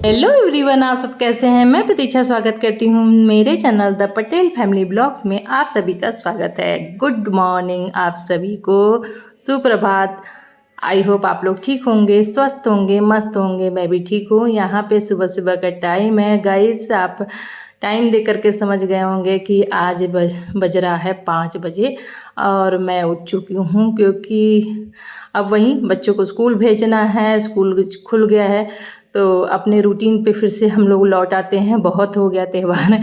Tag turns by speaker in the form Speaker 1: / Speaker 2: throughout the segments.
Speaker 1: Hello everyone, आप सब कैसे हैं। मैं प्रतीक्षा स्वागत करती हूँ मेरे channel the Patel family blogs में। आप सभी का स्वागत है। गुड मॉर्निंग आप सभी को, सुप्रभात। आई होप आप लोग ठीक होंगे, स्वस्थ होंगे, मस्त होंगे। मैं भी ठीक हूँ। यहाँ पे सुबह सुबह का टाइम है गाइस। आप टाइम देख करके समझ गए होंगे कि आज बज रहा है 5 बजे और मैं उठ चुकी हूँ, क्योंकि अब वहीं बच्चों को स्कूल भेजना है। स्कूल खुल गया है तो अपने रूटीन पे फिर से हम लोग लौट आते हैं। बहुत हो गया त्यौहार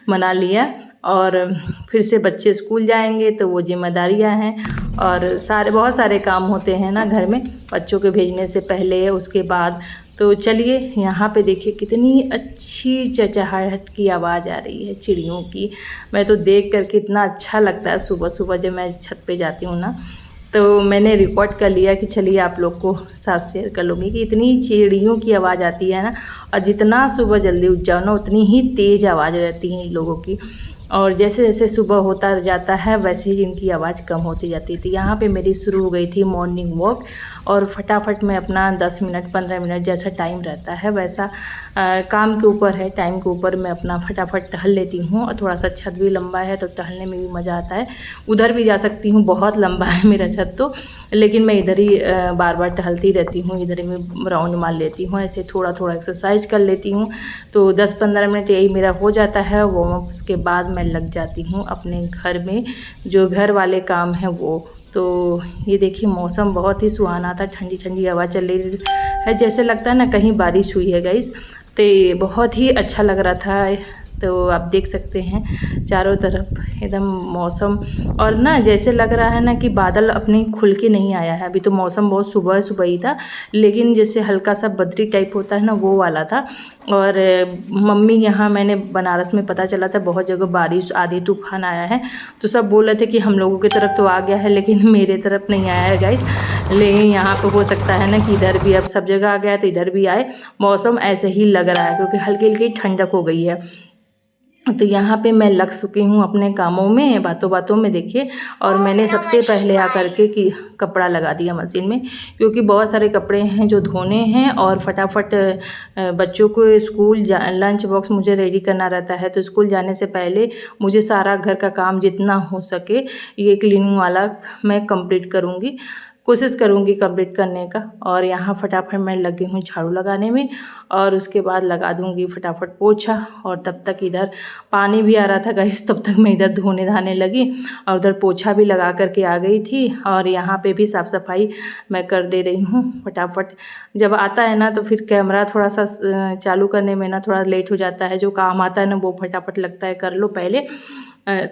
Speaker 1: मना लिया और फिर से बच्चे स्कूल जाएंगे तो वो जिम्मेदारियां हैं और बहुत सारे काम होते हैं ना घर में, बच्चों के भेजने से पहले उसके बाद। तो चलिए, यहाँ पे देखिए कितनी अच्छी चहचहाहट की आवाज़ आ रही है चिड़ियों की। मैं तो देख करके इतना अच्छा लगता है सुबह सुबह जब मैं छत पे जाती हूँ ना, तो मैंने रिकॉर्ड कर लिया कि चलिए आप लोग को साथ शेयर कर लूँगी कि इतनी चिड़ियों की आवाज़ आती है ना। और जितना सुबह जल्दी उठ जाओ ना, उतनी ही तेज़ आवाज़ रहती है इन लोगों की। और जैसे जैसे सुबह होता जाता है वैसे ही इनकी आवाज़ कम होती जाती थी। यहाँ पे मेरी शुरू हो गई थी मॉर्निंग वॉक और फटाफट मैं अपना 10 मिनट 15 मिनट जैसा टाइम रहता है वैसा काम के ऊपर है, टाइम के ऊपर मैं अपना फटाफट टहल लेती हूँ। और थोड़ा सा छत भी लंबा है तो टहलने में भी मज़ा आता है। उधर भी जा सकती हूँ, बहुत लंबा है मेरा छत तो, लेकिन मैं इधर ही बार बार टहलती रहती हूँ। इधर ही मैं राउंड मार लेती हूँ, ऐसे थोड़ा थोड़ा एक्सरसाइज कर लेती हूँ। तो 10-15 मिनट यही मेरा हो जाता है वो। उसके बाद मैं लग जाती हूँ अपने घर में, जो घर वाले काम हैं वो। तो ये देखिए मौसम बहुत ही सुहाना था, ठंडी ठंडी हवा चल रही है, जैसे लगता है ना कहीं बारिश हुई है गाइस। तो बहुत ही अच्छा लग रहा था। तो आप देख सकते हैं चारों तरफ एकदम मौसम, और ना जैसे लग रहा है ना कि बादल अपने खुल के नहीं आया है। अभी तो मौसम बहुत सुबह सुबह ही था, लेकिन जैसे हल्का सा बदरी टाइप होता है ना, वो वाला था। और मम्मी यहाँ मैंने बनारस में पता चला था बहुत जगह बारिश आधी तूफान आया है, तो सब बोल रहे थे कि हम लोगों की तरफ तो आ गया है लेकिन मेरे तरफ नहीं आया है गाइस। लेकिन यहाँ पे हो सकता है ना कि इधर भी अब सब जगह आ गया है तो इधर भी आए। मौसम ऐसे ही लग रहा है क्योंकि हल्की हल्की ठंडक हो गई है। तो यहाँ पे मैं लग चुकी हूँ अपने कामों में, बातों बातों में देखिए। और मैंने सबसे पहले आकर के कि कपड़ा लगा दिया मशीन में, क्योंकि बहुत सारे कपड़े हैं जो धोने हैं और फटाफट बच्चों को स्कूल लंच बॉक्स मुझे रेडी करना रहता है। तो स्कूल जाने से पहले मुझे सारा घर का काम जितना हो सके ये क्लीनिंग वाला मैं कंप्लीट करूँगी, कोशिश करूँगी कंप्लीट करने का। और यहाँ फटाफट मैं लगी हूँ झाड़ू लगाने में और उसके बाद लगा दूँगी फटाफट पोछा। और तब तक इधर पानी भी आ रहा था गाइस, तब तक मैं इधर धोने धाने लगी और उधर पोछा भी लगा करके आ गई थी। और यहाँ पे भी साफ़ सफाई मैं कर दे रही हूँ फटाफट। जब आता है ना तो फिर कैमरा थोड़ा सा चालू करने में ना थोड़ा लेट हो जाता है, जो काम आता है ना वो फटाफट लगता है कर लो पहले।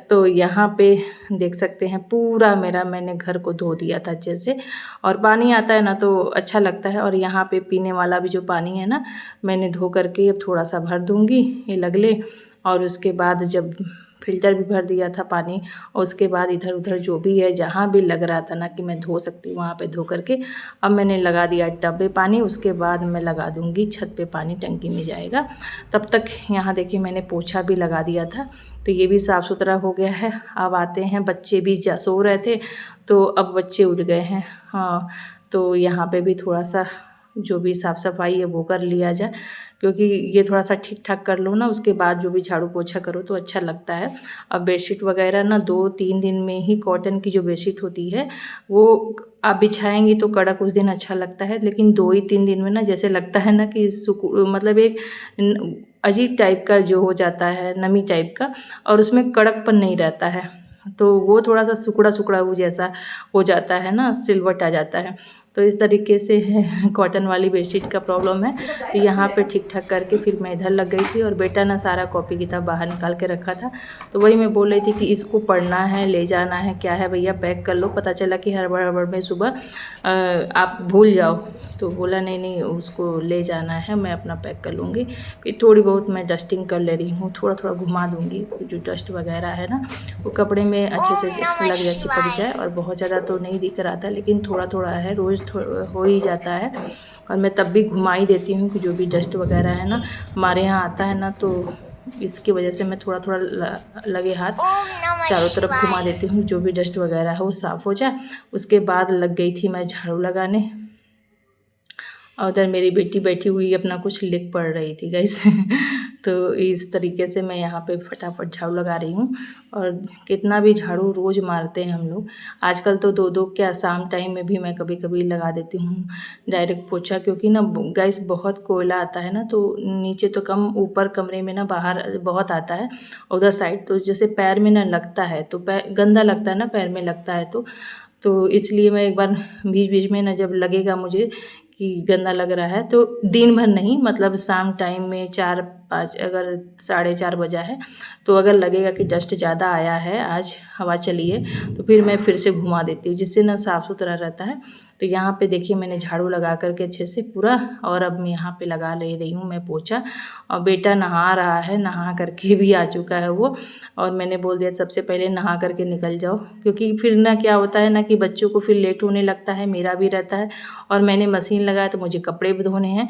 Speaker 1: तो यहाँ पे देख सकते हैं पूरा मेरा मैंने घर को धो दिया था अच्छे से। और पानी आता है ना तो अच्छा लगता है। और यहाँ पे पीने वाला भी जो पानी है ना, मैंने धो करके अब थोड़ा सा भर दूँगी ये लगले। और उसके बाद जब फ़िल्टर भी भर दिया था पानी, और उसके बाद इधर उधर जो भी है जहाँ भी लग रहा था ना कि मैं धो सकती हूँ वहाँ पे धो करके अब मैंने लगा दिया टब में पानी। उसके बाद मैं लगा दूँगी छत पे पानी, टंकी में जाएगा। तब तक यहाँ देखिए मैंने पोछा भी लगा दिया था, तो ये भी साफ़ सुथरा हो गया है। अब आते हैं, बच्चे भी सो रहे थे तो अब बच्चे उठ गए हैं। हाँ, तो यहाँ पे भी थोड़ा सा जो भी साफ़ सफाई है वो कर लिया जाए, क्योंकि ये थोड़ा सा ठीक ठाक कर लो ना उसके बाद जो भी झाड़ू पोछा करो तो अच्छा लगता है। अब बेडशीट वगैरह ना 2-3 दिन में ही, कॉटन की जो बेडशीट होती है वो आप बिछाएंगी तो कड़क उस दिन अच्छा लगता है, लेकिन 2 ही 3 दिन में ना जैसे लगता है ना कि मतलब एक अजीब टाइप का जो हो जाता है, नमी टाइप का, और उसमें कड़कपन नहीं रहता है। तो वो थोड़ा सा सुकड़ा सुकड़ा वो जैसा हो जाता है ना, सिलवट आ जाता है। तो इस तरीके से है कॉटन वाली बेडशीट का प्रॉब्लम है। तो यहाँ पे ठीक ठाक करके फिर मैं इधर लग गई थी। और बेटा ना सारा कॉपी किताब बाहर निकाल के रखा था, तो वही मैं बोल रही थी कि इसको पढ़ना है, ले जाना है, क्या है भैया पैक कर लो। पता चला कि हड़बड़ हड़बड़ में सुबह आप भूल जाओ, तो बोला नहीं नहीं उसको ले जाना है, मैं अपना पैक कर लूँगी। फिर थोड़ी बहुत मैं डस्टिंग कर ले रही हूँ, थोड़ा थोड़ा घुमा दूँगी, जो डस्ट वगैरह है ना वो कपड़े में अच्छे से लग जाए, चिपक जाए। और बहुत ज़्यादा तो नहीं दिख रहा था, लेकिन थोड़ा थोड़ा है, रोज़ हो ही जाता है। और मैं तब भी घुमा ही देती हूँ कि जो भी डस्ट वगैरह है ना हमारे यहाँ आता है ना, तो इसकी वजह से मैं थोड़ा थोड़ा लगे हाथ चारों तरफ घुमा देती हूँ, जो भी डस्ट वगैरह है वो साफ़ हो जाए। उसके बाद लग गई थी मैं झाड़ू लगाने। और उधर मेरी बेटी बैठी हुई अपना कुछ लिख पढ़ रही थी गाइस। तो इस तरीके से मैं यहाँ पे फटाफट झाड़ू लगा रही हूँ। और कितना भी झाड़ू रोज़ मारते हैं हम लोग, आजकल तो दो दो क्या शाम टाइम में भी मैं कभी कभी लगा देती हूँ डायरेक्ट पोछा, क्योंकि ना गाइस बहुत कोयला आता है ना, तो नीचे तो कम, ऊपर कमरे में ना बाहर बहुत आता है, उधर साइड तो जैसे पैर में ना लगता है, तो पैर गंदा लगता है ना, पैर में लगता है तो इसलिए मैं एक बार बीच बीच में ना जब लगेगा मुझे कि गंदा लग रहा है, तो दिन भर नहीं, मतलब शाम टाइम में 4-5, अगर 4:30 बजा है तो अगर लगेगा कि डस्ट ज़्यादा आया है, आज हवा चली है, तो फिर मैं फिर से घुमा देती हूँ, जिससे ना साफ़ सुथरा रहता है। तो यहाँ पे देखिए मैंने झाड़ू लगा करके अच्छे से पूरा, और अब मैं यहाँ पे लगा ले रही हूँ मैं पोछा। और बेटा नहा रहा है, नहा करके भी आ चुका है वो, और मैंने बोल दिया सबसे पहले नहा करके निकल जाओ, क्योंकि फिर ना क्या होता है ना कि बच्चों को फिर लेट होने लगता है, मेरा भी रहता है, और मैंने मशीन लगाया तो मुझे कपड़े भी धोने हैं,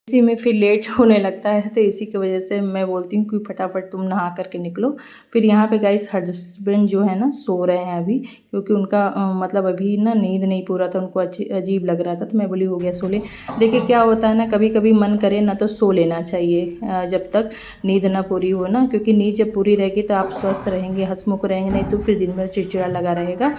Speaker 1: इसी में फिर लेट होने लगता है। तो इसी की वजह से मैं बोलती हूँ कि फटाफट तुम नहा करके निकलो। फिर यहाँ पे गाइस हस्बैंड जो है ना सो रहे हैं अभी, क्योंकि उनका मतलब अभी ना नींद नहीं पूरा था, उनको अजीब लग रहा था, तो मैं बोली हो गया सो ले। देखिए क्या होता है ना, कभी कभी मन करे ना तो सो लेना चाहिए जब तक नींद ना पूरी हो ना, क्योंकि नींद जब पूरी रहेगी तो आप स्वस्थ रहेंगे, हंसमुख रहेंगे, नहीं तो फिर दिन भर चिड़चिड़ा लगा रहेगा।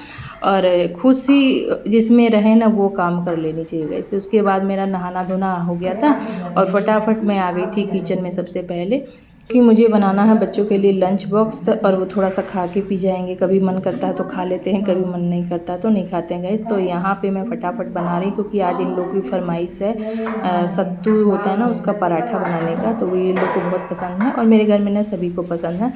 Speaker 1: और खुशी जिसमें रहे ना वो काम कर लेनी चाहिए गाइस। तो उसके बाद मेरा नहाना धोना हो गया था, और फटाफट मैं आ गई थी किचन में सबसे पहले, कि मुझे बनाना है बच्चों के लिए लंच बॉक्स, और वो थोड़ा सा खा के पी जाएंगे, कभी मन करता है तो खा लेते हैं, कभी मन नहीं करता तो नहीं खाते हैं गाइस। तो यहाँ पे मैं फटाफट बना रही, क्योंकि आज इन लोगों की फरमाइश है सत्तू होता है ना उसका पराठा बनाने का, तो ये लोग को बहुत पसंद है, और मेरे घर में ना सभी को पसंद है।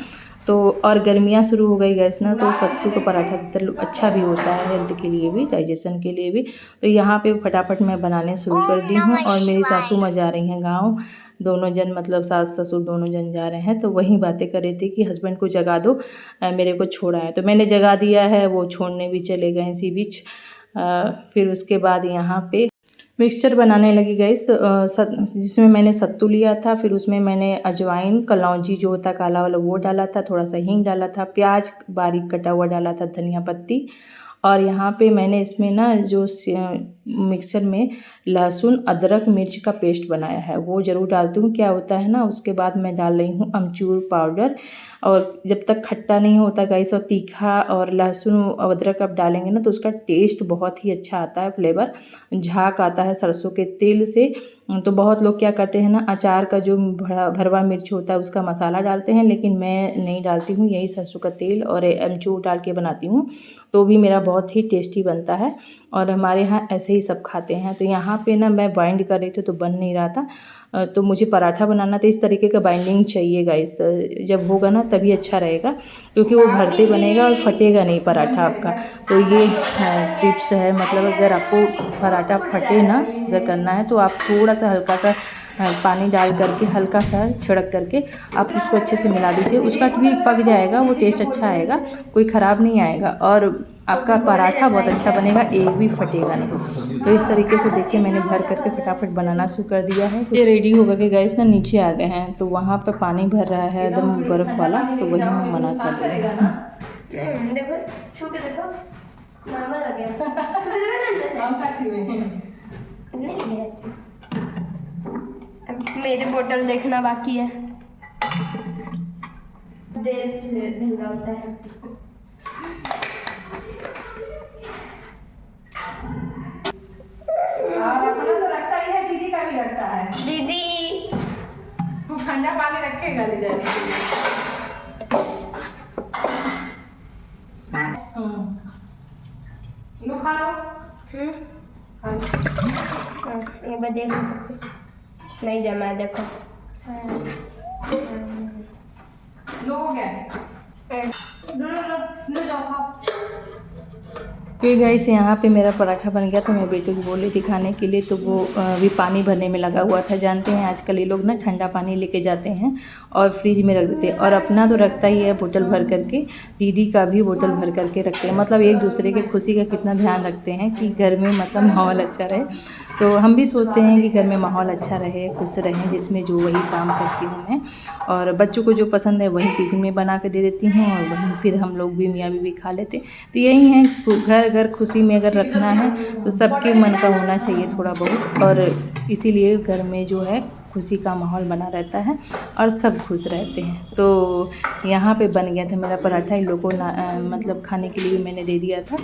Speaker 1: तो और गर्मियाँ शुरू हो गई गैस ना, तो सत्तू का पराठा अच्छा भी होता है, हेल्थ के लिए भी, डाइजेशन के लिए भी। तो यहाँ पे फटाफट मैं बनाने शुरू कर दी हूँ। और मेरी सासू माँ जा रही हैं गाँव, दोनों जन मतलब सास ससुर दोनों जन जा रहे हैं, तो वही बातें कर रहे थे कि हस्बैंड को जगा दो, मेरे को छोड़ा है, तो मैंने जगा दिया है, वो छोड़ने भी चले गए इसी बीच। फिर उसके बाद यहाँ पे मिक्सचर बनाने लगी गैस, जिसमें मैंने सत्तू लिया था, फिर उसमें मैंने अजवाइन, कलौंजी जो होता काला वाला वो डाला था, थोड़ा सा हींग डाला था, प्याज बारीक कटा हुआ डाला था, धनिया पत्ती, और यहाँ पे मैंने इसमें ना जो मिक्सर में लहसुन अदरक मिर्च का पेस्ट बनाया है वो ज़रूर डालती हूँ। क्या होता है ना, उसके बाद मैं डाल रही हूँ अमचूर पाउडर, और जब तक खट्टा नहीं होता गाइस और तीखा और लहसुन अदरक आप डालेंगे ना तो उसका टेस्ट बहुत ही अच्छा आता है, फ्लेवर झाग आता है सरसों के तेल से। तो बहुत लोग क्या करते हैं ना, अचार का जो भरवा मिर्च होता है उसका मसाला डालते हैं, लेकिन मैं नहीं डालती हूँ, यही सरसों का तेल और अमचूर डाल के बनाती हूँ, तो भी मेरा बहुत ही टेस्टी बनता है, और हमारे यहाँ ऐसे ही सब खाते हैं। तो यहाँ पे ना मैं बाइंड कर रही थी तो बन नहीं रहा था, तो मुझे पराठा बनाना था, इस तरीके का बाइंडिंग चाहिए गाइस, जब होगा ना तभी अच्छा रहेगा, क्योंकि वो भरते बनेगा और फटेगा नहीं पराठा आपका। तो ये टिप्स है, मतलब अगर आपको पराठा फटे ना अगर करना है तो आप थोड़ा सा हल्का सा पानी डाल करके हल्का सा छिड़क करके आप उसको अच्छे से मिला दीजिए, उसका भी पक जाएगा, वो टेस्ट अच्छा आएगा, कोई ख़राब नहीं आएगा, और आपका पराठा बहुत अच्छा बनेगा, एक भी फटेगा नहीं। तो इस तरीके से देखिए मैंने भर करके फटाफट बनाना शुरू कर दिया है। ये रेडी होकर के गैस ना नीचे आ गए हैं, तो वहाँ पर पानी भर रहा है एकदम बर्फ़ वाला, तो वही मैं मना कर रही हूँ।
Speaker 2: मेरी बोतल देखना बाकी है, देर से धंधा होता है।
Speaker 1: अपना तो रखता ही है, दीदी का भी रखता है।
Speaker 2: दीदी
Speaker 1: तू ठंडा पानी रखेगा ले जाने के लिए। लो खा लो।
Speaker 2: ये बात देखो, नहीं जमा देखो,
Speaker 1: लो हो गया, लो लो लो लो जाओ खाओ। फिर गाइस यहाँ पे मेरा पराठा बन गया, तो मैं बेटे को बोली दिखाने के लिए, तो वो अभी पानी भरने में लगा हुआ था। जानते हैं आजकल ये लोग ना ठंडा पानी लेके जाते हैं और फ्रिज में रख देते हैं, और अपना तो रखता ही है बोतल भर करके, दीदी का भी बोतल भर करके रखते हैं, मतलब एक दूसरे के खुशी का कितना ध्यान रखते हैं कि घर में मतलब माहौल अच्छा रहे। तो हम भी सोचते हैं कि घर में माहौल अच्छा रहे, खुश रहें, जिसमें जो वही काम करती हूँ मैं। और बच्चों को जो पसंद है वही टिफ़िन में बना के दे देती हूँ और वही फिर हम लोग भी मियाँ बीवी खा लेते। तो यही है, घर घर खुशी में अगर रखना है तो सबके मन का होना चाहिए थोड़ा बहुत, और इसीलिए घर में जो है खुशी का माहौल बना रहता है और सब खुश रहते हैं। तो यहाँ पे बन गया था मेरा पराठा, इन लोगों को मतलब खाने के लिए मैंने दे दिया था।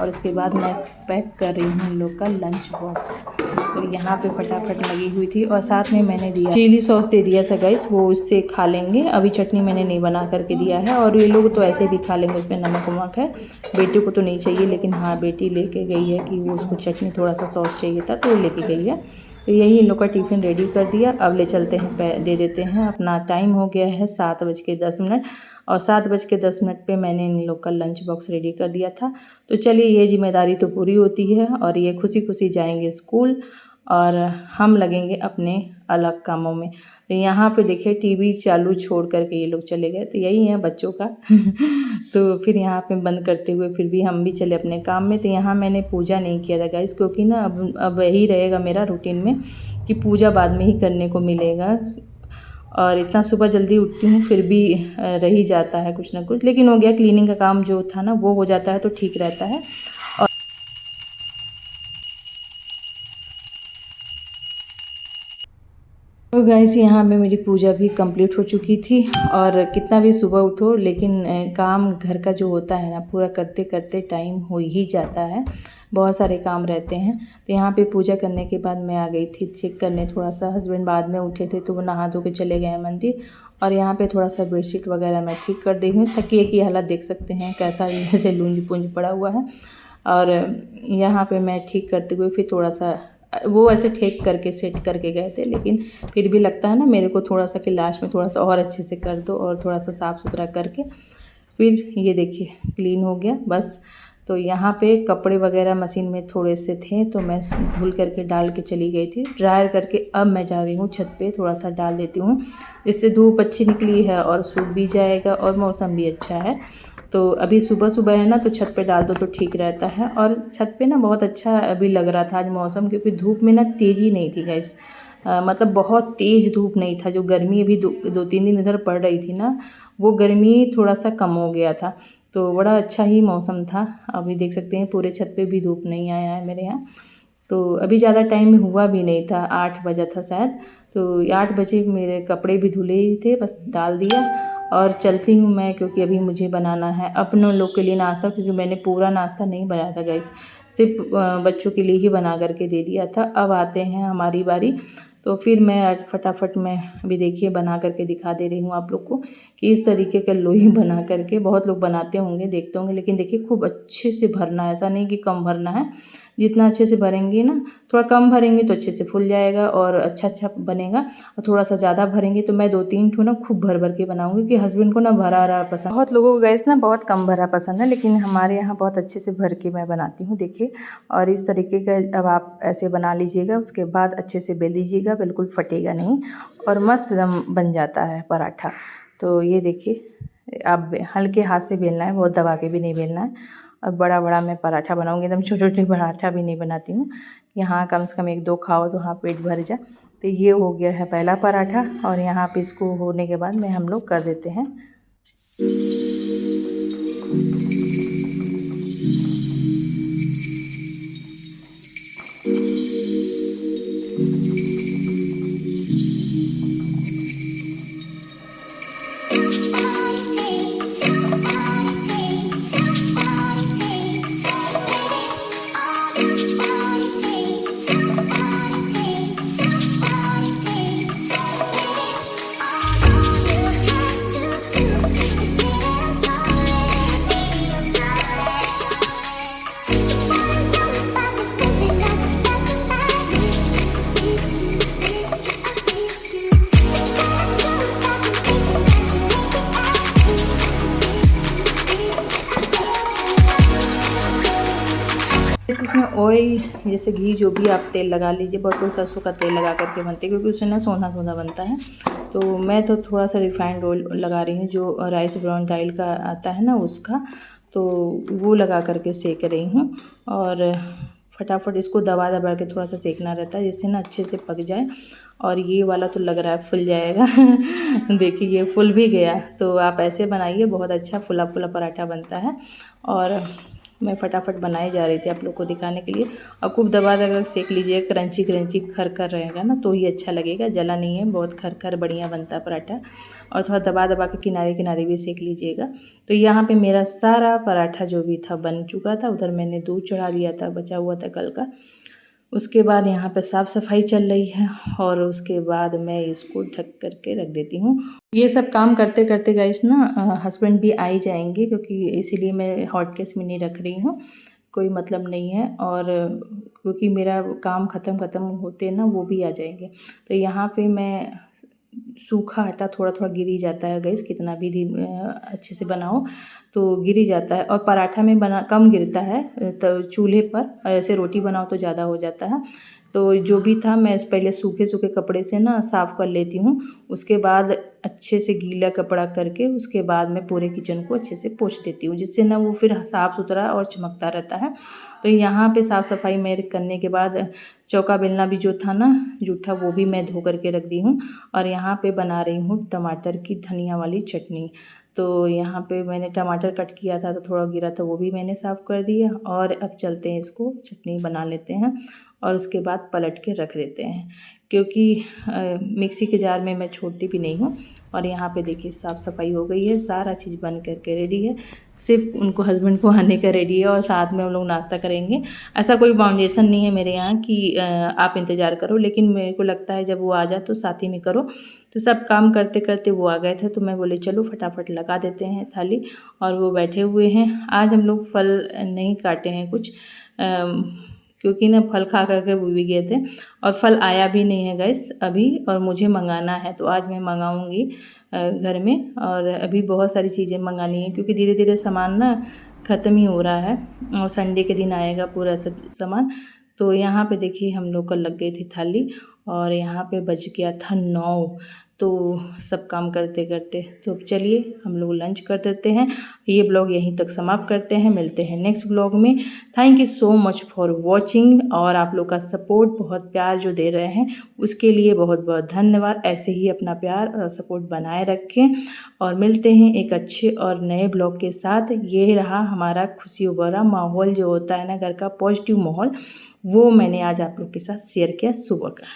Speaker 1: और उसके बाद मैं पैक कर रही हूँ इन लोग का लंच बॉक्स। तो यहाँ पे फटाफट लगी हुई थी और साथ में मैंने दिया चिली सॉस दे दिया था गाइस, वो उससे खा लेंगे। अभी चटनी मैंने नहीं बना करके दिया है, और ये लोग तो ऐसे भी खा लेंगे, उसमें नमक वमक है। बेटी को तो नहीं चाहिए, लेकिन हाँ बेटी लेके गई है कि वो उसको चटनी थोड़ा सा सॉस चाहिए था तो वो लेके गई है। तो यही इन लोग का टिफ़िन रेडी कर दिया। अब ले चलते हैं, दे देते हैं। अपना टाइम हो गया है 7:10, और 7:10 पे मैंने इन लोग का लंच बॉक्स रेडी कर दिया था। तो चलिए, ये जिम्मेदारी तो पूरी होती है और ये खुशी खुशी जाएंगे स्कूल और हम लगेंगे अपने अलग कामों में। तो यहाँ पे देखिए टीवी चालू छोड़ करके ये लोग चले गए। तो यही है बच्चों का तो फिर यहाँ पे बंद करते हुए फिर भी हम भी चले अपने काम में। तो यहाँ मैंने पूजा नहीं किया था गाइस, क्योंकि ना अब यही रहेगा मेरा रूटीन में कि पूजा बाद में ही करने को मिलेगा। और इतना सुबह जल्दी उठती हूँ फिर भी रह ही जाता है कुछ ना कुछ, लेकिन हो गया, क्लीनिंग का काम जो था ना वो हो जाता है तो ठीक रहता है। तो गाइस यहाँ पे मेरी पूजा भी कंप्लीट हो चुकी थी। और कितना भी सुबह उठो लेकिन काम घर का जो होता है ना पूरा करते करते टाइम हो ही जाता है, बहुत सारे काम रहते हैं। तो यहाँ पे पूजा करने के बाद मैं आ गई थी चेक करने थोड़ा सा। हस्बैंड बाद में उठे थे तो वो नहा धो के चले गए हैं मंदिर। और यहाँ पे थोड़ा सा बेडशीट वगैरह मैं ठीक कर दी हूँ। तकिए की हालत देख सकते हैं कैसा जैसे लूंज पुंज पड़ा हुआ है। और यहाँ पे मैं ठीक करते हुए फिर थोड़ा सा वो ऐसे ठेक करके सेट करके गए थे, लेकिन फिर भी लगता है ना मेरे को थोड़ा सा कि लास्ट में थोड़ा सा और अच्छे से कर दो और थोड़ा सा साफ़ सुथरा करके फिर ये देखिए क्लीन हो गया बस। तो यहाँ पे कपड़े वगैरह मशीन में थोड़े से थे तो मैं धुल करके डाल के चली गई थी ड्रायर करके। अब मैं जा रही हूँ छत पे, थोड़ा सा डाल देती हूँ, इससे धूप अच्छी निकली है और सूख भी जाएगा और मौसम भी अच्छा है। तो अभी सुबह सुबह है ना तो छत पे डाल दो तो ठीक रहता है। और छत पे ना बहुत अच्छा अभी लग रहा था आज मौसम, क्योंकि धूप में ना तेज़ी नहीं थी गैस, मतलब बहुत तेज़ धूप नहीं था। जो गर्मी अभी 2-3 दिन इधर पड़ रही थी ना, वो गर्मी थोड़ा सा कम हो गया था। तो बड़ा अच्छा ही मौसम था। अभी देख सकते हैं पूरे छत पे भी धूप नहीं आया है मेरे यहाँ। तो अभी ज़्यादा टाइम हुआ भी नहीं था, 8 बजा था शायद। तो 8 बजे मेरे कपड़े भी धुले ही थे, बस डाल दिया और चलती हूँ मैं, क्योंकि अभी मुझे बनाना है अपने लोग के लिए नाश्ता, क्योंकि मैंने पूरा नाश्ता नहीं बनाया था गाइस, सिर्फ बच्चों के लिए ही बना करके दे दिया था। अब आते हैं हमारी बारी, तो फिर मैं फटाफट मैं अभी देखिए बना करके दिखा दे रही हूँ आप लोग को कि इस तरीके का लोई बना करके, बहुत लोग बनाते होंगे देखते होंगे, लेकिन देखिए खूब अच्छे से भरना है, ऐसा नहीं कि कम भरना है। जितना अच्छे से भरेंगे ना, थोड़ा कम भरेंगे तो अच्छे से फूल जाएगा और अच्छा बनेगा। और थोड़ा सा ज़्यादा भरेंगे तो मैं 2-3 ठो ना खूब भर भर के बनाऊंगी, कि हस्बैंड को ना भरा भरा पसंद। बहुत लोगों को गैस ना बहुत कम भरा पसंद है, लेकिन हमारे यहाँ बहुत अच्छे से भर के मैं बनाती हूँ देखिए। और इस तरीके का अब आप ऐसे बना लीजिएगा, उसके बाद अच्छे से बेल लीजिएगा, बिल्कुल फटेगा नहीं और मस्त दम बन जाता है पराठा। तो ये देखिए आप हल्के हाथ से बेलना है, बहुत दबा के भी नहीं बेलना है। अब बड़ा बड़ा मैं पराठा बनाऊंगी, एकदम छोटे छोटे पराठा भी नहीं बनाती हूँ। यहाँ कम से कम 1-2 खाओ तो हाँ पेट भर जाए। तो ये हो गया है पहला पराठा, और यहाँ पे इसको होने के बाद में हम लोग कर देते हैं। इसमें ऑयल जैसे घी जो भी आप तेल लगा लीजिए, बहुत लोग सरसों का तेल लगा करके बनते हैं क्योंकि उससे ना सोना सोना बनता है। तो मैं तो थोड़ा सा रिफाइंड ऑयल लगा रही हूँ, जो राइस ब्राउन डाइल का आता है ना उसका, तो वो लगा करके सेक रही हूँ। और फटाफट इसको दबा दबा के थोड़ा सा सेकना रहता है, जिससे ना अच्छे से पक जाए। और ये वाला तो लग रहा है फूल जाएगा देखिए ये फूल भी गया। तो आप ऐसे बनाइए, बहुत अच्छा फुला फुला पराठा बनता है। और मैं फटाफट बनाई जा रही थी आप लोग को दिखाने के लिए। और खूब दबा दबा सेक लीजिए, क्रंची क्रंची खर खर रहेगा ना तो ही अच्छा लगेगा, जला नहीं है, बहुत खर खर बढ़िया बनता है पराठा। और थोड़ा दबा दबा के किनारे किनारे भी सेक लीजिएगा। तो यहाँ पे मेरा सारा पराठा जो भी था बन चुका था। उधर मैंने दूध चढ़ा दिया था, बचा हुआ था कल का। उसके बाद यहाँ पे साफ़ सफाई चल रही है और उसके बाद मैं इसको ढक करके रख देती हूँ। ये सब काम करते करते गाइस ना हस्बैंड भी आ ही जाएंगे, क्योंकि इसीलिए मैं हॉट केस में नहीं रख रही हूँ, कोई मतलब नहीं है। और क्योंकि मेरा काम ख़त्म होते ना वो भी आ जाएंगे। तो यहाँ पे मैं सूखा आटा थोड़ा थोड़ा गिर ही जाता है गैस, कितना भी अच्छे से बनाओ तो गिर ही जाता है। और पराठा में बना कम गिरता है तो चूल्हे पर, और ऐसे रोटी बनाओ तो ज़्यादा हो जाता है। तो जो भी था मैं पहले सूखे सूखे कपड़े से ना साफ़ कर लेती हूँ। उसके बाद अच्छे से गीला कपड़ा करके उसके बाद मैं पूरे किचन को अच्छे से पोंछ देती हूँ, जिससे ना वो फिर साफ़ सुथरा और चमकता रहता है। तो यहाँ पे साफ़ सफाई मेरे करने के बाद चौका बेलना भी जो था ना जूठा, वो भी मैं धो करके रख दी हूँ। और यहाँ पे बना रही हूँ टमाटर की धनिया वाली चटनी। तो यहाँ पे मैंने टमाटर कट किया था तो थोड़ा गिरा था, वो भी मैंने साफ़ कर दिया। और अब चलते हैं इसको चटनी बना लेते हैं और उसके बाद पलट के रख देते हैं, क्योंकि मिक्सी के जार में मैं छोड़ती भी नहीं हूँ। और यहाँ पे देखिए साफ़ सफाई हो गई है, सारा चीज़ बन करके रेडी है। सिर्फ उनको हस्बैंड को आने का रेडी है और साथ में हम लोग नाश्ता करेंगे। ऐसा कोई बाउंडेशन नहीं है मेरे यहाँ कि आप इंतज़ार करो, लेकिन मेरे को लगता है जब वो आ जाए तो साथ ही में करो। तो सब काम करते करते वो आ गए थे, तो मैं बोले चलो फटाफट लगा देते हैं थाली। और वो बैठे हुए हैं। आज हम लोग फल नहीं काटे हैं कुछ, क्योंकि ना फल खा करके वो भी गए थे और फल आया भी नहीं है गैस अभी, और मुझे मंगाना है तो आज मैं मंगाऊंगी घर में। और अभी बहुत सारी चीज़ें मंगानी है, क्योंकि धीरे धीरे सामान ना ख़त्म ही हो रहा है और संडे के दिन आएगा पूरा सब सामान। तो यहाँ पे देखिए हम लोग का लग गई थी थाली और यहाँ पे बज गया था 9। तो सब काम करते करते तो चलिए हम लोग लंच कर देते हैं। ये ब्लॉग यहीं तक समाप्त करते हैं, मिलते हैं नेक्स्ट ब्लॉग में। Thank you so much for watching. और आप लोग का सपोर्ट, बहुत प्यार जो दे रहे हैं उसके लिए बहुत बहुत धन्यवाद। ऐसे ही अपना प्यार और सपोर्ट बनाए रखें और मिलते हैं एक अच्छे और नए ब्लॉग के साथ। ये रहा हमारा खुशियों भरा माहौल जो होता है ना घर का, पॉजिटिव माहौल, वो मैंने आज आप लोग के साथ शेयर किया सुबह का।